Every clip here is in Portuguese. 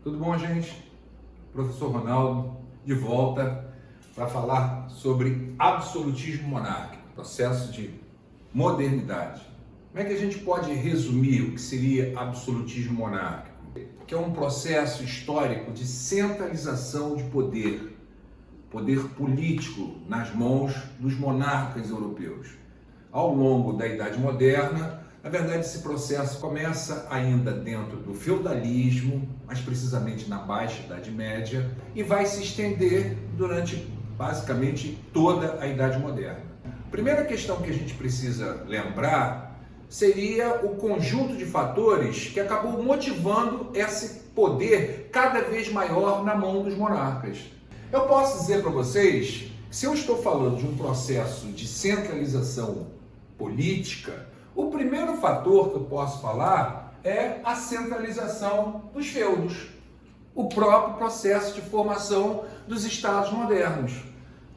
Tudo bom, gente? Professor Ronaldo, de volta para falar sobre absolutismo monárquico, processo de modernidade. Como é que a gente pode resumir o que seria absolutismo monárquico? Que é um processo histórico de centralização de poder político nas mãos dos monarcas europeus. Ao longo da Idade Moderna, na verdade, esse processo começa ainda dentro do feudalismo, mais precisamente na Baixa Idade Média, e vai se estender durante basicamente toda a Idade Moderna. A primeira questão que a gente precisa lembrar seria o conjunto de fatores que acabou motivando esse poder cada vez maior na mão dos monarcas. Eu posso dizer para vocês que se eu estou falando de um processo de centralização política, o primeiro fator que eu posso falar é a centralização dos feudos, o próprio processo de formação dos estados modernos.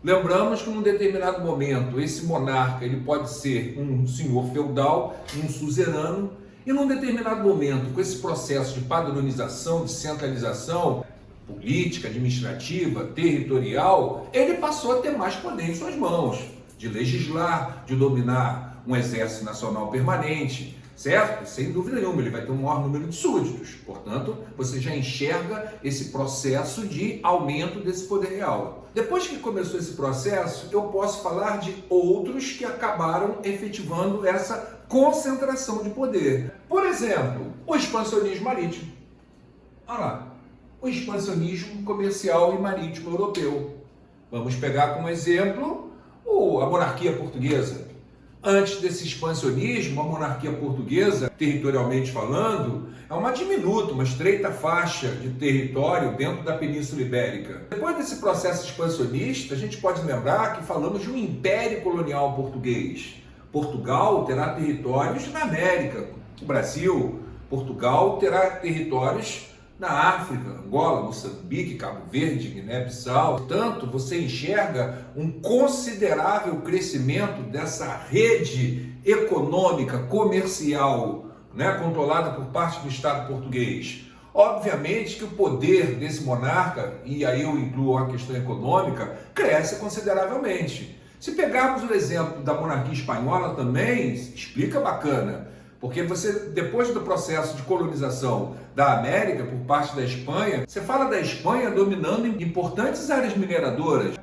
Lembramos que num determinado momento esse monarca ele pode ser um senhor feudal, um suzerano, e num determinado momento, com esse processo de padronização, de centralização política, administrativa, territorial, ele passou a ter mais poder em suas mãos, de legislar, de dominar um exército nacional permanente, certo? Sem dúvida nenhuma, ele vai ter um maior número de súditos. Portanto, você já enxerga esse processo de aumento desse poder real. Depois que começou esse processo, eu posso falar de outros que acabaram efetivando essa concentração de poder. Por exemplo, o expansionismo marítimo. Olha lá, o expansionismo comercial e marítimo europeu. Vamos pegar como exemplo a monarquia portuguesa. Antes desse expansionismo, a monarquia portuguesa, territorialmente falando, é uma diminuta, uma estreita faixa de território dentro da Península Ibérica. Depois desse processo expansionista, a gente pode lembrar que falamos de um império colonial português. Portugal terá territórios na América, o Brasil. Portugal terá territórios na África, Angola, Moçambique, Cabo Verde, Guiné-Bissau. Portanto, você enxerga um considerável crescimento dessa rede econômica, comercial, controlada por parte do Estado português. Obviamente que o poder desse monarca, e aí eu incluo a questão econômica, cresce consideravelmente. Se pegarmos o exemplo da monarquia espanhola também, explica bacana. Porque você, depois do processo de colonização da América por parte da Espanha, você fala da Espanha dominando importantes áreas mineradoras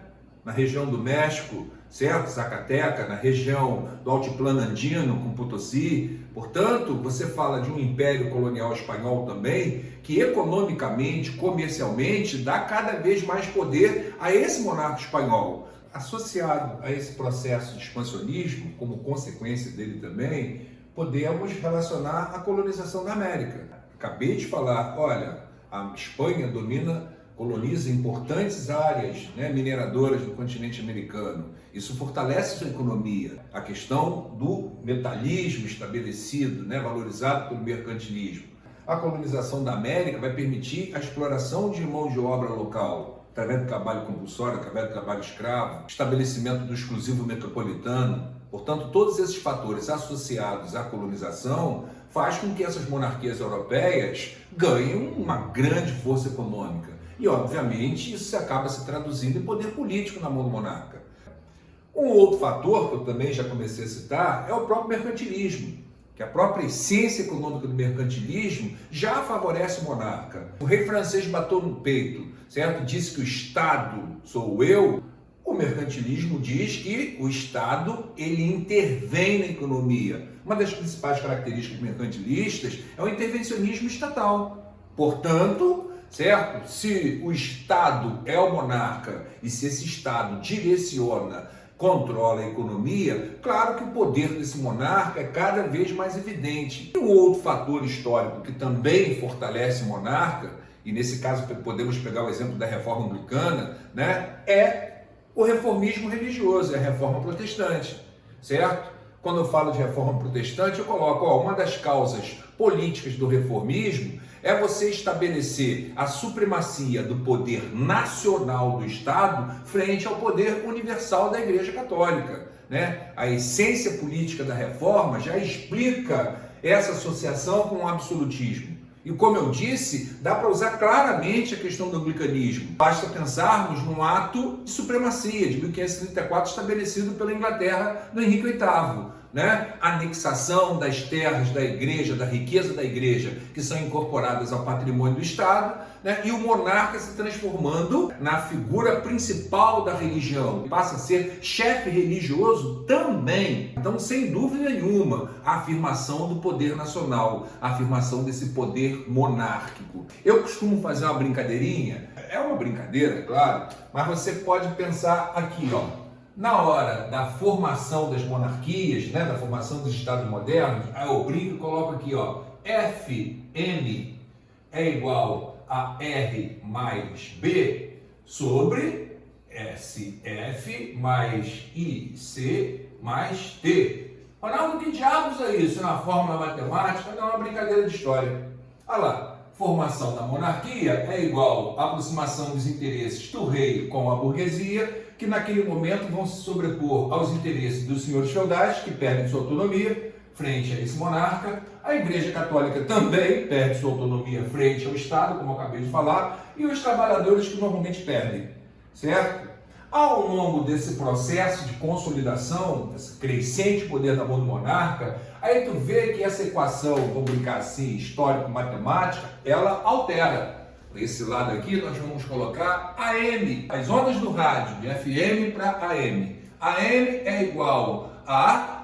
na região do México, certo? Zacateca, na região do Altiplano Andino, com Potosí. Portanto, você fala de um império colonial espanhol também, que economicamente, comercialmente, dá cada vez mais poder a esse monarca espanhol. Associado a esse processo de expansionismo, como consequência dele também, podemos relacionar a colonização da América. Acabei de falar, olha, a Espanha coloniza importantes áreas mineradoras do continente americano. Isso fortalece sua economia. A questão do metalismo estabelecido, valorizado pelo mercantilismo. A colonização da América vai permitir a exploração de mão de obra local, através do trabalho compulsório, através do trabalho escravo, estabelecimento do exclusivo metropolitano. Portanto, todos esses fatores associados à colonização faz com que essas monarquias europeias ganhem uma grande força econômica. E, obviamente, isso acaba se traduzindo em poder político na mão do monarca. Um outro fator que eu também já comecei a citar é o próprio mercantilismo, que a própria essência econômica do mercantilismo já favorece o monarca. O rei francês bateu no peito, certo? Disse que o Estado sou eu. O mercantilismo diz que o Estado ele intervém na economia. Uma das principais características mercantilistas é o intervencionismo estatal. Portanto, certo? Se o Estado é o monarca e se esse Estado direciona, controla a economia, claro que o poder desse monarca é cada vez mais evidente. E um outro fator histórico que também fortalece o monarca, e nesse caso podemos pegar o exemplo da Reforma Anglicana, é o reformismo religioso, é a reforma protestante, certo? Quando eu falo de reforma protestante, eu coloco, uma das causas políticas do reformismo é você estabelecer a supremacia do poder nacional do Estado frente ao poder universal da Igreja Católica, A essência política da reforma já explica essa associação com o absolutismo. E como eu disse, dá para usar claramente a questão do anglicanismo. Basta pensarmos num ato de supremacia de 1534 estabelecido pela Inglaterra do Henrique VIII. Né? A anexação das terras da igreja, da riqueza da igreja, que são incorporadas ao patrimônio do Estado, né? E o monarca se transformando na figura principal da religião, passa a ser chefe religioso também. Então, sem dúvida nenhuma, a afirmação do poder nacional, a afirmação desse poder monárquico. Eu costumo fazer uma brincadeirinha, é uma brincadeira, claro, mas você pode pensar aqui, ó. Na hora da formação das monarquias, né, da formação dos estados modernos, eu brinco e coloco aqui, ó, Fn é igual a R mais B sobre SF mais IC mais T. Ronaldo, que diabos é isso? Na fórmula matemática? Não, é uma brincadeira de história. Olha lá. Formação da monarquia é igual à aproximação dos interesses do rei com a burguesia, que naquele momento vão se sobrepor aos interesses dos senhores feudais, que perdem sua autonomia frente a esse monarca. A Igreja Católica também perde sua autonomia frente ao Estado, como eu acabei de falar, e os trabalhadores que normalmente perdem, certo? Ao longo desse processo de consolidação, esse crescente poder da mão do monarca, aí tu vê que essa equação, vamos brincar assim, histórico-matemática, ela altera. Por esse lado aqui, nós vamos colocar AM, as ondas do rádio, de FM para AM. AM é igual a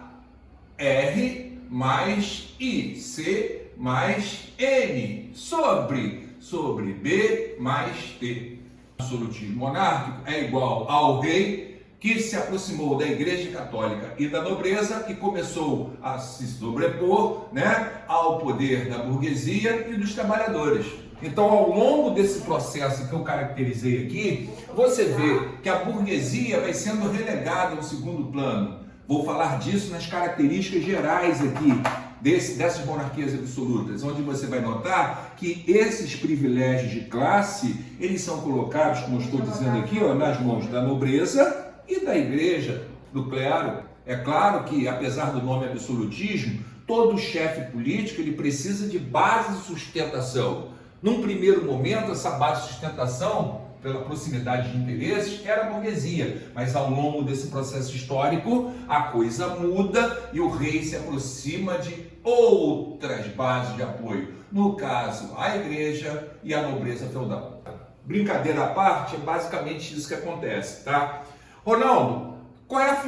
R mais IC mais N sobre B mais T. O absolutismo monárquico é igual ao rei que se aproximou da Igreja Católica e da nobreza e começou a se sobrepor, né, ao poder da burguesia e dos trabalhadores. Então, ao longo desse processo que eu caracterizei aqui, você vê que a burguesia vai sendo relegada ao segundo plano. Vou falar disso nas características gerais aqui dessas monarquias absolutas, onde você vai notar que esses privilégios de classe, eles são colocados, como eu estou dizendo aqui, ó, nas mãos da nobreza e da igreja, do clero. É claro que, apesar do nome absolutismo, todo chefe político ele precisa de base de sustentação. Num primeiro momento, essa base de sustentação, pela proximidade de interesses, era a burguesia. Mas ao longo desse processo histórico, a coisa muda e o rei se aproxima de outras bases de apoio. No caso, a igreja e a nobreza feudal. Brincadeira à parte, é basicamente isso que acontece, tá? Ronaldo, qual é a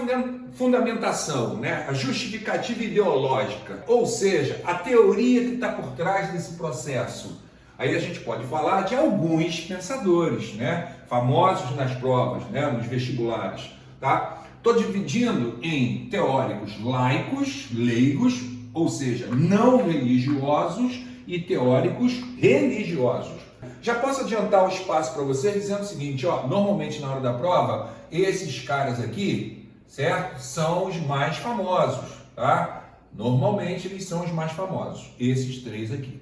fundamentação, né? A justificativa ideológica, ou seja, a teoria que está por trás desse processo? Aí a gente pode falar de alguns pensadores, né? Famosos nas provas, né? Nos vestibulares, tá? Estou dividindo em teóricos laicos, leigos, ou seja, não religiosos, e teóricos religiosos. Já posso adiantar o espaço para vocês dizendo o seguinte, ó, normalmente na hora da prova, esses caras aqui, certo? São os mais famosos, tá? Normalmente eles são os mais famosos, esses três aqui.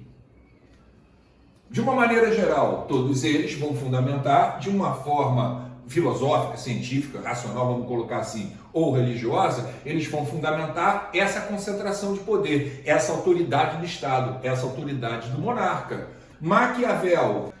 De uma maneira geral, todos eles vão fundamentar de uma forma filosófica, científica, racional, vamos colocar assim, ou religiosa, eles vão fundamentar essa concentração de poder, essa autoridade do Estado, essa autoridade do monarca. Maquiavel,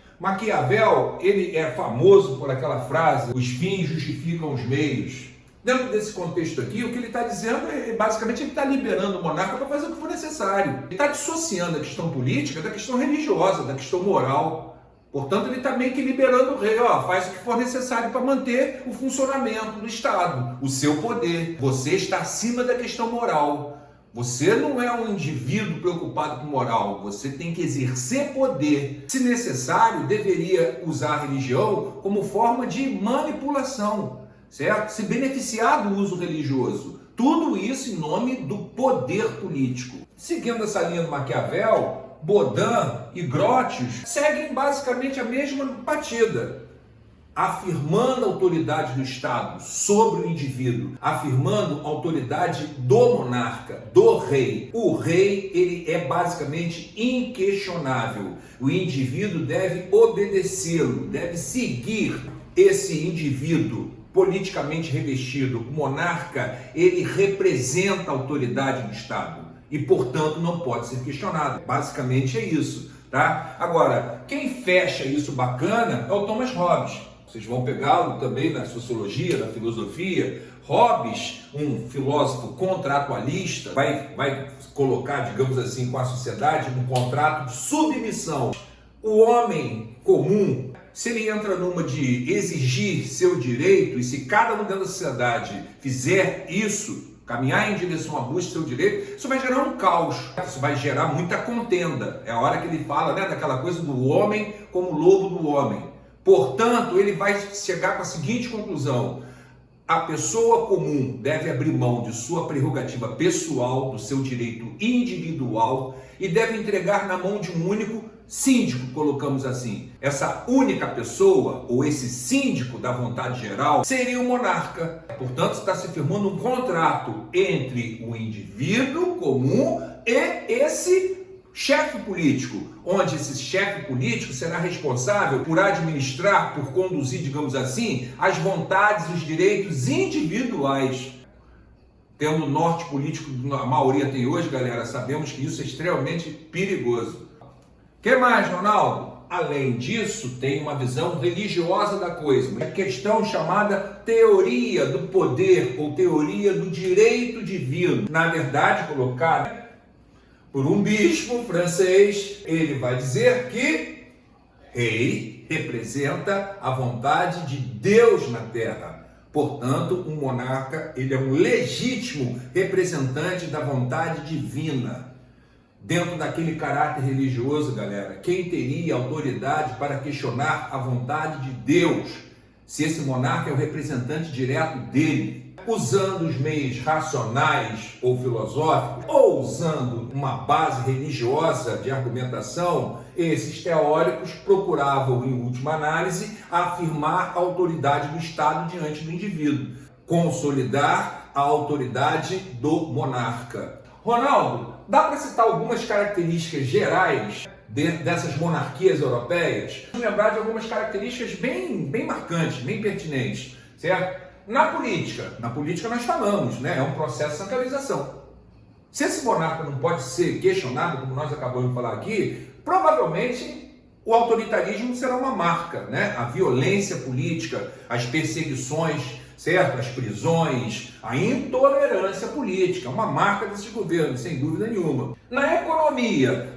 ele é famoso por aquela frase, os fins justificam os meios. Dentro desse contexto aqui, o que ele está dizendo é, basicamente, ele está liberando o monarca para fazer o que for necessário. Ele está dissociando a questão política da questão religiosa, da questão moral. Portanto, ele está meio que liberando o rei, ó, faz o que for necessário para manter o funcionamento do Estado, o seu poder. Você está acima da questão moral. Você não é um indivíduo preocupado com moral, você tem que exercer poder. Se necessário, deveria usar a religião como forma de manipulação, certo? Se beneficiar do uso religioso. Tudo isso em nome do poder político. Seguindo essa linha do Maquiavel, Baudin e Grotius seguem basicamente a mesma batida, afirmando a autoridade do Estado sobre o indivíduo, afirmando a autoridade do monarca, do rei. O rei, ele é basicamente inquestionável. O indivíduo deve obedecê-lo, deve seguir esse indivíduo politicamente revestido. O monarca, ele representa a autoridade do Estado e, portanto, não pode ser questionado. Basicamente é isso. tá? Agora, quem fecha isso bacana é o Thomas Hobbes. Vocês vão pegá-lo também na sociologia, na filosofia. Hobbes, um filósofo contratualista, vai colocar, digamos assim, com a sociedade um contrato de submissão. O homem comum, se ele entra numa de exigir seu direito, e se cada um dentro da sociedade fizer isso, caminhar em direção à busca do seu direito, isso vai gerar um caos, isso vai gerar muita contenda. É a hora que ele fala, né, daquela coisa do homem como lobo do homem. Portanto, ele vai chegar com a seguinte conclusão: a pessoa comum deve abrir mão de sua prerrogativa pessoal, do seu direito individual, e deve entregar na mão de um único síndico, colocamos assim. Essa única pessoa, ou esse síndico da vontade geral, seria o monarca. Portanto, está se firmando um contrato entre o indivíduo comum e esse chefe político, onde esse chefe político será responsável por administrar, por conduzir, digamos assim, as vontades e os direitos individuais. Tendo o norte político que a maioria tem hoje, galera, sabemos que isso é extremamente perigoso. O que mais, Ronaldo? Além disso, tem uma visão religiosa da coisa, uma questão chamada teoria do poder ou teoria do direito divino. Na verdade, colocada por um bispo francês, ele vai dizer que rei representa a vontade de Deus na terra. Portanto, um monarca, ele é um legítimo representante da vontade divina. Dentro daquele caráter religioso, galera, quem teria autoridade para questionar a vontade de Deus, se esse monarca é o representante direto dele? Usando os meios racionais ou filosóficos, ou usando uma base religiosa de argumentação, esses teóricos procuravam, em última análise, afirmar a autoridade do Estado diante do indivíduo, consolidar a autoridade do monarca. Ronaldo, dá para citar algumas características gerais dessas monarquias europeias? Vamos lembrar de algumas características bem marcantes, bem pertinentes, certo? Na política nós falamos, né? É um processo de centralização. Se esse monarca não pode ser questionado, como nós acabamos de falar aqui, provavelmente o autoritarismo será uma marca, né? A violência política, as perseguições, certo? As prisões, a intolerância política, uma marca desses governos, sem dúvida nenhuma. Na economia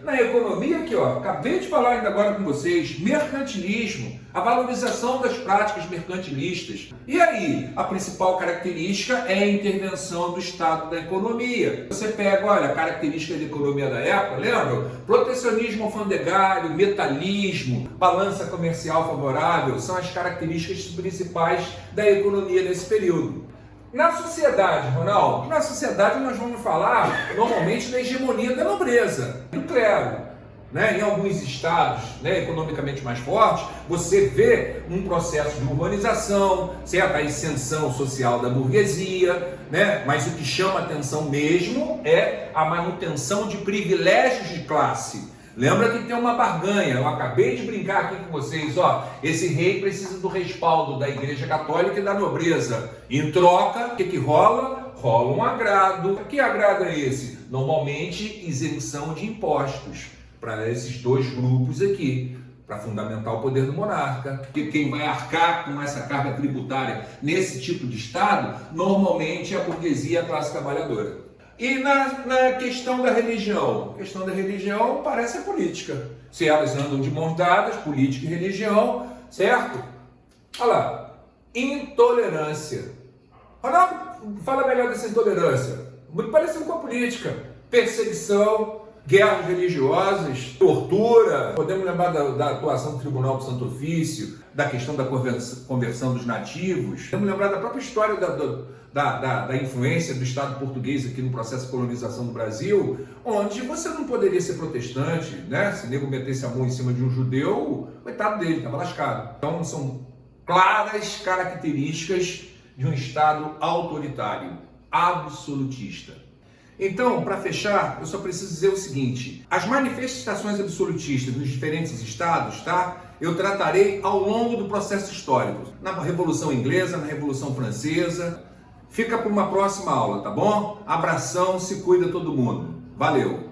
aqui, ó, acabei de falar ainda agora com vocês, mercantilismo, a valorização das práticas mercantilistas. E aí, a principal característica é a intervenção do Estado na economia. Você pega, olha, a característica da economia da época, lembra? Protecionismo alfandegário, metalismo, balança comercial favorável, são as características principais da economia nesse período. Na sociedade, Ronaldo, nós vamos falar normalmente da hegemonia da nobreza, do clero. Né? Em alguns estados, né, economicamente mais fortes, você vê um processo de urbanização, certo? A ascensão social da burguesia, né? Mas o que chama atenção mesmo é a manutenção de privilégios de classe. Lembra que tem uma barganha, eu acabei de brincar aqui com vocês, ó, esse rei precisa do respaldo da Igreja Católica e da nobreza. Em troca, o que rola? Rola um agrado. Que agrado é esse? Normalmente, isenção de impostos para esses dois grupos aqui, para fundamentar o poder do monarca. Porque quem vai arcar com essa carga tributária nesse tipo de Estado, normalmente é a burguesia e a classe trabalhadora. E na questão da religião? A questão da religião parece a política. Se elas andam de mãos dadas, política e religião, certo? Olha lá, intolerância. Ronaldo, fala melhor dessa intolerância. Muito parecido com a política. Perseguição, guerras religiosas, tortura. Podemos lembrar da atuação do Tribunal do Santo Ofício, da questão da conversão dos nativos. Podemos lembrar da própria história da influência do Estado português aqui no processo de colonização do Brasil, onde você não poderia ser protestante, né? Se o nego metesse a mão em cima de um judeu, coitado dele, estava lascado. Então são claras características de um Estado autoritário, absolutista. Então, para fechar, eu só preciso dizer o seguinte: as manifestações absolutistas nos diferentes estados, tá? Eu tratarei ao longo do processo histórico, na Revolução Inglesa, na Revolução Francesa. Fica para uma próxima aula, tá bom? Abração, se cuida todo mundo. Valeu!